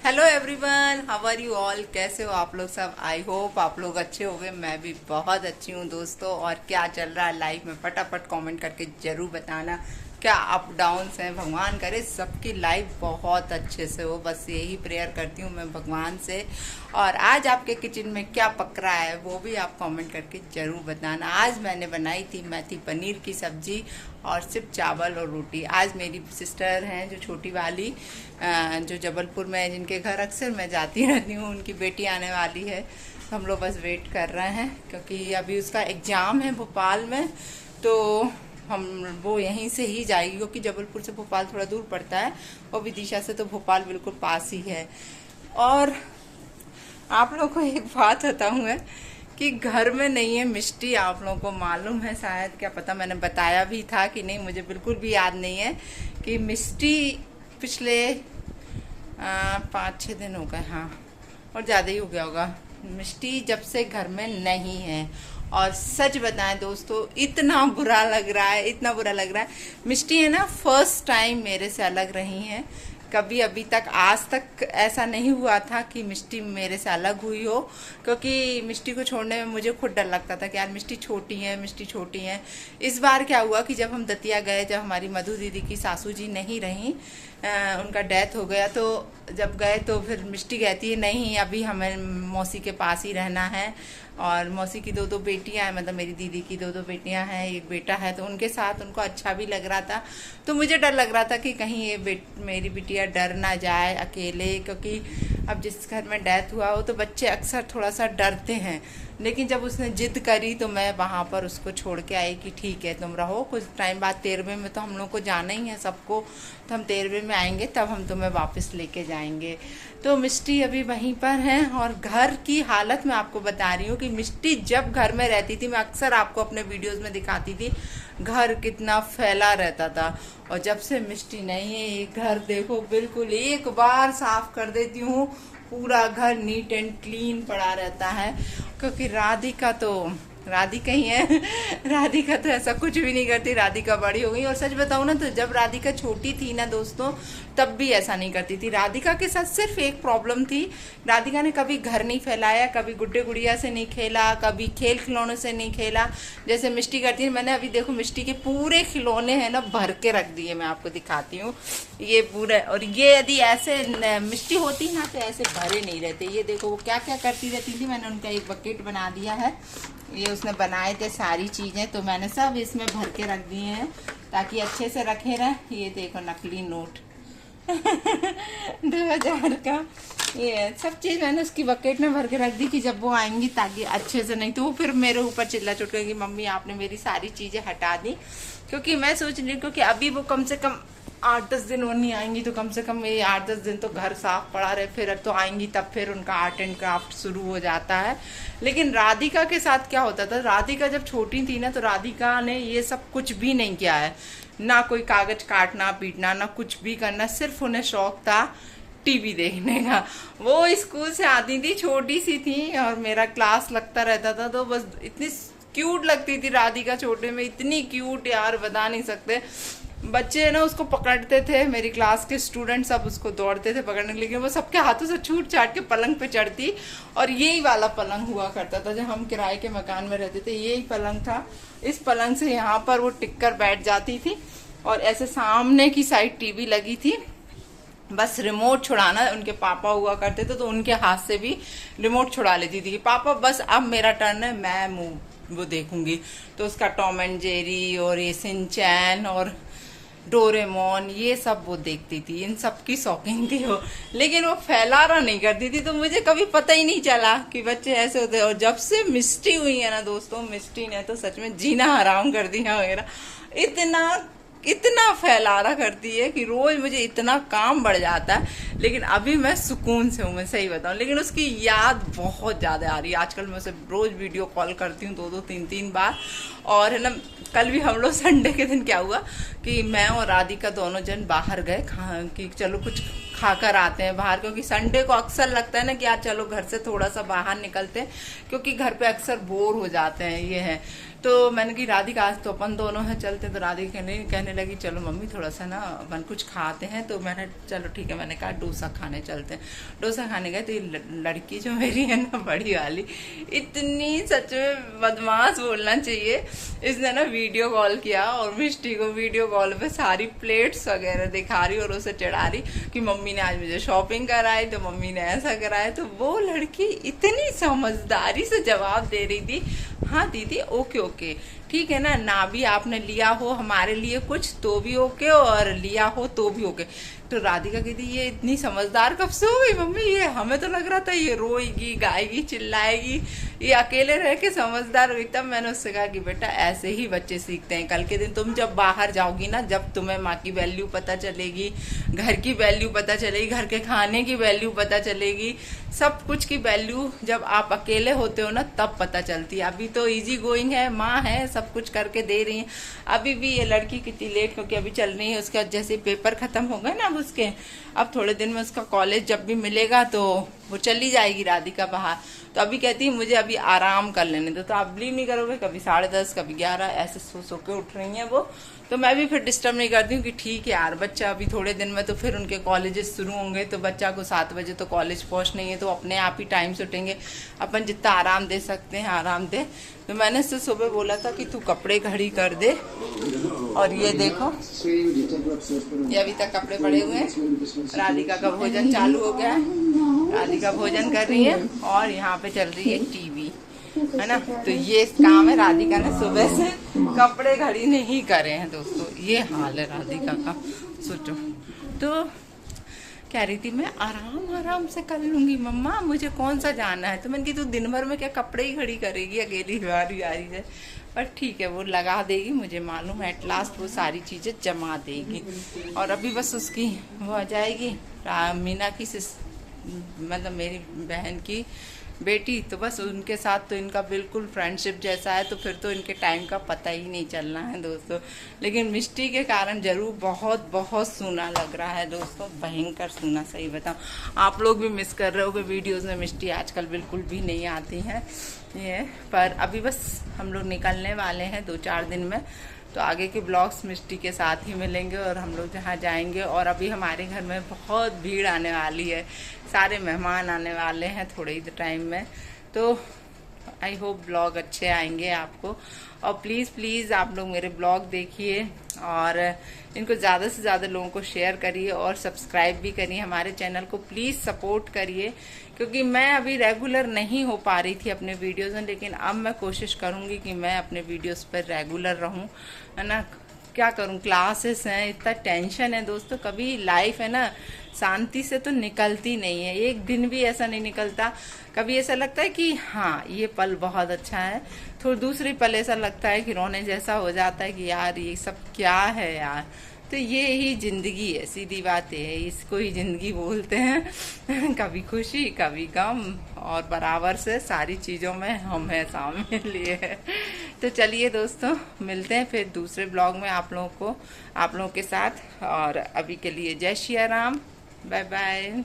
Hello everyone, how are you all. कैसे हो आप लोग सब। आई होप आप लोग अच्छे होंगे। मैं भी बहुत अच्छी हूँ दोस्तों। और क्या चल रहा है लाइफ में फटाफट कमेंट करके जरूर बताना। क्या अप डाउन्स हैं, भगवान करे सबकी लाइफ बहुत अच्छे से हो, बस यही प्रेयर करती हूँ मैं भगवान से। और आज आपके किचन में क्या पक रहा है वो भी आप कमेंट करके जरूर बताना। आज मैंने बनाई थी मेथी पनीर की सब्जी और सिर्फ चावल और रोटी। आज मेरी सिस्टर हैं जो छोटी वाली, जो जबलपुर में है, जिनके घर अक्सर मैं जाती रहती हूँ, उनकी बेटी आने वाली है। तो हम लोग बस वेट कर रहे हैं क्योंकि अभी उसका एग्ज़ाम है भोपाल में। तो हम वो यहीं से ही जाएगी क्योंकि जबलपुर से भोपाल थोड़ा दूर पड़ता है और विदिशा से तो भोपाल बिल्कुल पास ही है। और आप लोगों को एक बात बताऊँ मैं कि घर में नहीं है मिष्टी। आप लोगों को मालूम है शायद, क्या पता मैंने बताया भी था कि नहीं, मुझे बिल्कुल भी याद नहीं है कि मिष्टी पिछले 5-6 दिन हो गए, हाँ, और ज़्यादा ही हो गया होगा। मिष्टी जब से घर में नहीं है। और सच बताएं दोस्तों, इतना बुरा लग रहा है, इतना बुरा लग रहा है। मिष्टी है ना, फर्स्ट टाइम मेरे से अलग रही हैं। कभी अभी तक आज तक ऐसा नहीं हुआ था कि मिष्टी मेरे से अलग हुई हो, क्योंकि मिष्टी को छोड़ने में मुझे खुद डर लगता था कि यार मिष्टी छोटी है, मिष्टी छोटी है। इस बार क्या हुआ कि जब हम दतिया गए, जब हमारी मधु दीदी की सासू जी नहीं रहीं, उनका डेथ हो गया, तो जब गए तो फिर मिष्टी कहती है नहीं अभी हमें मौसी के पास ही रहना है। और मौसी की दो बेटियां हैं, मतलब मेरी दीदी की दो बेटियां हैं, एक बेटा है, तो उनके साथ उनको अच्छा भी लग रहा था। तो मुझे डर लग रहा था कि कहीं ये मेरी बिटिया डर ना जाए अकेले, क्योंकि अब जिस घर में डेथ हुआ हो तो बच्चे अक्सर थोड़ा सा डरते हैं। लेकिन जब उसने जिद करी तो मैं वहाँ पर उसको छोड़ के आई कि ठीक है तुम रहो, कुछ टाइम बाद 13वें में तो हम लोग को जाना ही है सबको, तो हम 13वें में आएंगे तब हम तुम्हें वापस लेके जाएंगे। तो मिष्टी अभी वहीं पर है। और घर की हालत मैं आपको बता रही हूँ कि मिष्टी जब घर में रहती थी, मैं अक्सर आपको अपने वीडियोस में दिखाती थी घर कितना फैला रहता था। और जब से मिष्टी नहीं है, ये घर देखो बिल्कुल एक बार साफ कर देती हूँ, पूरा घर नीट एंड क्लीन पड़ा रहता है। क्योंकि राधिका ही है। राधिका तो ऐसा कुछ भी नहीं करती, राधिका बड़ी हो गई। और सच बताऊं ना तो जब राधिका छोटी थी ना दोस्तों, तब भी ऐसा नहीं करती थी। राधिका के साथ सिर्फ एक प्रॉब्लम थी, राधिका ने कभी घर नहीं फैलाया, कभी गुड्डे गुड़िया से नहीं खेला, कभी खेल खिलौनों से नहीं खेला जैसे मिष्टी करती है। मैंने अभी देखो मिष्टी के पूरे खिलौने हैं ना भर के रख दिए, मैं आपको दिखाती हूँ ये पूरे। और ये यदि ऐसे मिष्टी होती ना तो ऐसे भरे नहीं रहते। ये देखो वो क्या क्या करती रहती थी। मैंने उनका एक बकेट बना दिया है, ये उसने बनाए थे सारी चीज़ें, तो मैंने सब इसमें भर के रख दिए हैं ताकि अच्छे से रखे रहे। ये देखो नकली नोट 2000 का, ये सब चीज़ मैंने उसकी बकेट में भर के रख दी कि जब वो आएंगी ताकि अच्छे से, नहीं तो वो फिर मेरे ऊपर चिल्ला चुट करेगी मम्मी आपने मेरी सारी चीज़ें हटा दी। क्योंकि मैं सोच रही हूँ क्योंकि अभी वो कम से कम 8-10 दिन और नहीं आएंगी, तो कम से कम ये 8-10 दिन तो घर साफ पड़ा रहे। फिर अब तो आएंगी तब फिर उनका आर्ट एंड क्राफ्ट शुरू हो जाता है। लेकिन राधिका के साथ क्या होता था, राधिका जब छोटी थी ना तो राधिका ने ये सब कुछ भी नहीं किया है, ना कोई कागज काटना पीटना, ना कुछ भी करना। सिर्फ उन्हें शौक था टीवी देखने का। वो स्कूल से आती थी, छोटी सी थी और मेरा क्लास लगता रहता था, तो बस इतनी क्यूट लगती थी राधिका छोटे में, इतनी क्यूट यार बता नहीं सकते। बच्चे ना उसको पकड़ते थे, मेरी क्लास के स्टूडेंट सब उसको दौड़ते थे पकड़ने, लेकिन वो सबके हाथों से छूट छाट के पलंग पे चढ़ती। और यही वाला पलंग हुआ करता था जब हम किराए के मकान में रहते थे, यही पलंग था। इस पलंग से यहाँ पर वो टिक कर बैठ जाती थी और ऐसे सामने की साइड टीवी लगी थी। बस रिमोट छुड़ाना उनके पापा हुआ करते थे, तो उनके हाथ से भी रिमोट छुड़ा लेती थी कि पापा बस अब मेरा टर्न है, मैं वो देखूंगी। तो उसका टॉम एंड जेरी और ये सिंचैन और डोरेमोन ये सब वो देखती थी, इन सब की शौकीन थी वो। लेकिन वो फैलाना नहीं करती थी, तो मुझे कभी पता ही नहीं चला कि बच्चे ऐसे होते हैं। और जब से मिष्टी हुई है ना दोस्तों, मिष्टी ने तो सच में जीना हराम कर दिया मेरा। इतना फैलाना करती है कि रोज मुझे इतना काम बढ़ जाता है। लेकिन अभी मैं सुकून से हूँ, मैं सही बताऊँ। लेकिन उसकी याद बहुत ज़्यादा आ रही है आजकल। मैं उसे रोज वीडियो कॉल करती हूँ 2-2 3-3 बार। और है ना, कल भी हम लोग संडे के दिन क्या हुआ कि मैं और राधिका दोनों जन बाहर गए कि चलो कुछ खाकर आते हैं बाहर, क्योंकि संडे को अक्सर लगता है ना कि यार चलो घर से थोड़ा सा बाहर निकलते हैं, क्योंकि घर पे अक्सर बोर हो जाते हैं। ये है तो मैंने कहा राधिका आज तो अपन दोनों हैं चलते, तो राधिका कहने लगी चलो मम्मी थोड़ा सा ना अपन कुछ खाते हैं। तो मैंने चलो ठीक है, मैंने कहा डोसा खाने चलते हैं। डोसा खाने गए तो ये लड़की जो मेरी है ना बड़ी वाली, इतनी सच में बदमाश बोलना चाहिए, इसने ना वीडियो कॉल किया और मिष्टी को वीडियो कॉल पे सारी प्लेट्स वगैरह दिखा रही और उसे चढ़ा रही कि मम्मी ने आज मुझे शॉपिंग कराई, तो मम्मी ने ऐसा कराया। तो वो लड़की इतनी समझदारी से जवाब दे रही थी, हाँ दीदी ओके ओके ठीक है ना भी आपने लिया हो हमारे लिए कुछ तो भी ओके और लिया हो तो भी ओके। तो राधिका कहती ये इतनी समझदार कब से हो गई मम्मी, ये हमें तो लग रहा था ये रोएगी गाएगी चिल्लाएगी, ये अकेले रह के समझदार हुई। तब मैंने उससे कहा कि बेटा ऐसे ही बच्चे सीखते हैं, कल के दिन तुम जब बाहर जाओगी ना, जब तुम्हें माँ की वैल्यू पता चलेगी, घर की वैल्यू पता चलेगी, घर के खाने की वैल्यू पता चलेगी, सब कुछ की वैल्यू जब आप अकेले होते हो ना तब पता चलती है। अभी तो इजी गोइंग है, माँ है, सब कुछ करके दे रही है। अभी भी ये लड़की कितनी लेट, क्योंकि अभी चल रही है उसका जैसे पेपर खत्म हो गए ना अब उसके, अब थोड़े दिन में उसका कॉलेज जब भी मिलेगा तो वो चली जाएगी राधिका बाहर। तो अभी कहती है मुझे अभी आराम कर लेने दो। तो आप बिलीव नहीं करोगे, कभी 10:30 कभी 11 ऐसे सो के उठ रही हैं वो। तो मैं भी फिर डिस्टर्ब नहीं करती हूँ कि ठीक है यार बच्चा अभी थोड़े दिन में तो फिर उनके कॉलेजेस शुरू होंगे, तो बच्चा को 7 बजे तो कॉलेज पहुँचना ही है, तो अपने आप ही टाइम से उठेंगे, अपन जितना आराम दे सकते हैं आराम दे। तो मैंने उससे सुबह बोला था कि तू कपड़े घड़ी कर दे, और ये देखो ये अभी तक कपड़े पड़े हुए हैं। राधिका का भोजन चालू हो गया है, राधिका भोजन कर रही है और यहाँ पे चल रही है टीवी, है ना। तो ये काम है, राधिका ने सुबह से कपड़े घड़ी नहीं करे हैं दोस्तों, ये हाल है राधिका का। सोचो तो कह रही थी मैं आराम से कर लूंगी मम्मा, मुझे कौन सा जाना है। तो मैंने कहा तू दिन भर में क्या कपड़े ही खड़ी करेगी अकेली बारी से, पर ठीक है वो लगा देगी, मुझे मालूम है एट लास्ट वो सारी चीजें जमा देगी। और अभी बस उसकी वो आ जाएगी मीना की मतलब मेरी बहन की बेटी, तो बस उनके साथ तो इनका बिल्कुल फ्रेंडशिप जैसा है, तो फिर तो इनके टाइम का पता ही नहीं चलना है दोस्तों। लेकिन मिष्टी के कारण जरूर बहुत बहुत सूना लग रहा है दोस्तों, भयंकर सूना, सही बताऊं। आप लोग भी मिस कर रहे होगे वीडियोस में, मिष्टी आजकल बिल्कुल भी नहीं आती हैं ये। पर अभी बस हम लोग निकलने वाले हैं 2-4 दिन में, तो आगे के ब्लॉग्स मिष्टी के साथ ही मिलेंगे और हम लोग जहाँ जाएंगे। और अभी हमारे घर में बहुत भीड़ आने वाली है, सारे मेहमान आने वाले हैं थोड़े ही टाइम में, तो आई होप ब्लॉग अच्छे आएंगे आपको। और प्लीज़ आप लोग मेरे ब्लॉग देखिए और इनको ज़्यादा से ज़्यादा लोगों को शेयर करिए और सब्सक्राइब भी करिए हमारे चैनल को, प्लीज़ सपोर्ट करिए। क्योंकि मैं अभी रेगुलर नहीं हो पा रही थी अपने वीडियोज़ में, लेकिन अब मैं कोशिश करूँगी कि मैं अपने वीडियोज़ पर रेगुलर रहूँ, है ना। क्या करूँ, क्लासेस हैं, इतना टेंशन है दोस्तों, कभी लाइफ है ना शांति से तो निकलती नहीं है, एक दिन भी ऐसा नहीं निकलता। कभी ऐसा लगता है कि हाँ ये पल बहुत अच्छा है, तो दूसरी पल ऐसा लगता है कि रोने जैसा हो जाता है कि यार ये सब क्या है यार। तो ये ही जिंदगी है, सीधी बात है, इसको ही जिंदगी बोलते हैं। कभी खुशी कभी गम, और बराबर से सारी चीज़ों में हम हैं शामिल लिए। तो चलिए दोस्तों मिलते हैं फिर दूसरे ब्लॉग में आप लोगों के साथ, और अभी के लिए जय श्री राम, बाय बाय।